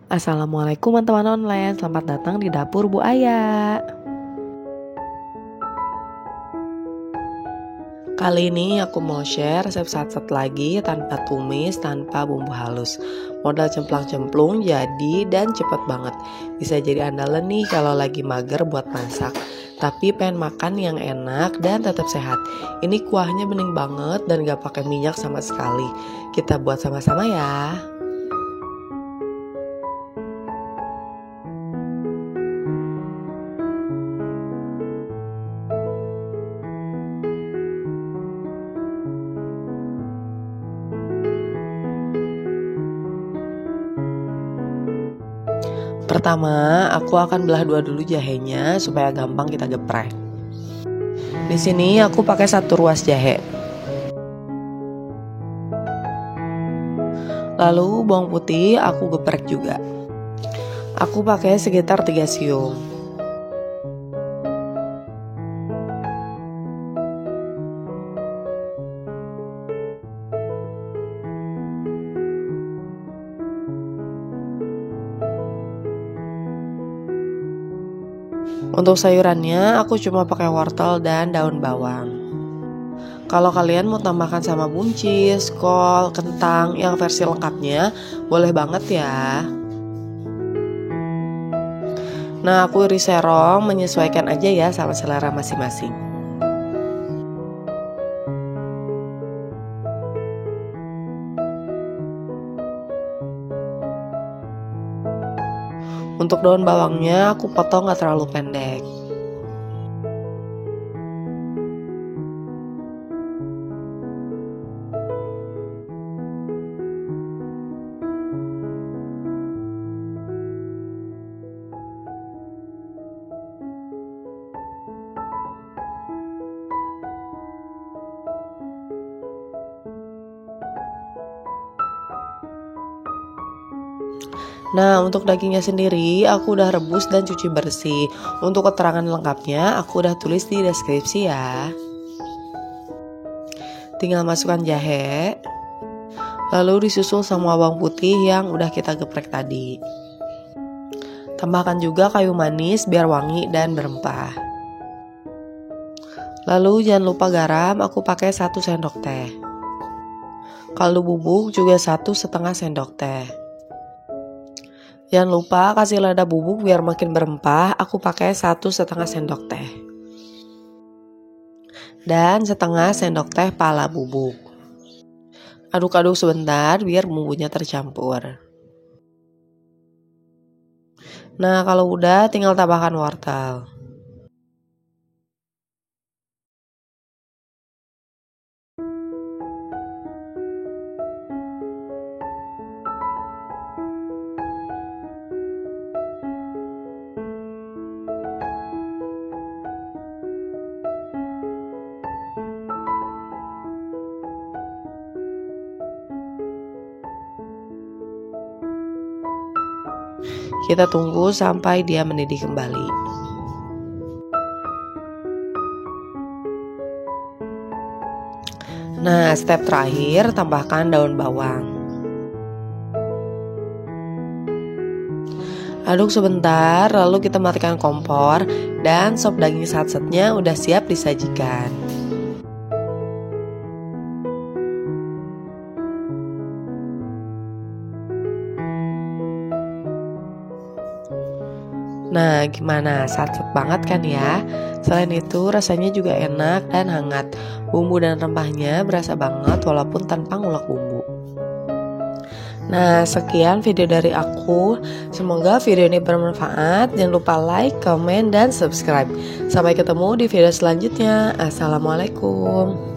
Assalamualaikum teman-teman online, selamat datang di dapur Bu Aya. Kali ini aku mau share resep sat-sat lagi tanpa tumis, tanpa bumbu halus. Modal cemplang-cemplung jadi dan cepet banget. Bisa jadi andalan nih kalau lagi mager buat masak. Tapi pengen makan yang enak dan tetap sehat. Ini kuahnya bening banget dan gak pakai minyak sama sekali. Kita buat sama-sama ya. Pertama, aku akan belah dua dulu jahenya supaya gampang kita geprek. Di sini aku pakai 1 ruas jahe. Lalu bawang putih aku geprek juga. Aku pakai sekitar 3 siung. Untuk sayurannya aku cuma pakai wortel dan daun bawang. Kalau kalian mau tambahkan sama buncis, kol, kentang yang versi lengkapnya boleh banget ya. Nah, aku iris serong menyesuaikan aja ya sama selera masing-masing. Untuk daun bawangnya aku potong gak terlalu pendek. Nah, untuk dagingnya sendiri aku udah rebus dan cuci bersih. Untuk keterangan lengkapnya aku udah tulis di deskripsi ya. Tinggal masukkan jahe, lalu disusul sama bawang putih yang udah kita geprek tadi. Tambahkan juga kayu manis biar wangi dan berempah. Lalu jangan lupa garam, aku pakai 1 sendok teh. Kaldu bubuk juga 1,5 sendok teh. Jangan lupa kasih lada bubuk biar makin berempah, aku pakai 1,5 sendok teh. Dan 1/2 sendok teh pala bubuk. Aduk-aduk sebentar biar bumbunya tercampur. Nah, kalau udah tinggal tambahkan wortel. Kita tunggu sampai dia mendidih kembali. Nah, step terakhir tambahkan daun bawang. Aduk sebentar, lalu kita matikan kompor dan sop daging sat-satnya udah siap disajikan. Nah, gimana? Sat-sat banget kan ya? Selain itu, rasanya juga enak dan hangat. Bumbu dan rempahnya berasa banget walaupun tanpa ngulek bumbu. Nah, sekian video dari aku. Semoga video ini bermanfaat. Jangan lupa like, comment, dan subscribe. Sampai ketemu di video selanjutnya. Assalamualaikum.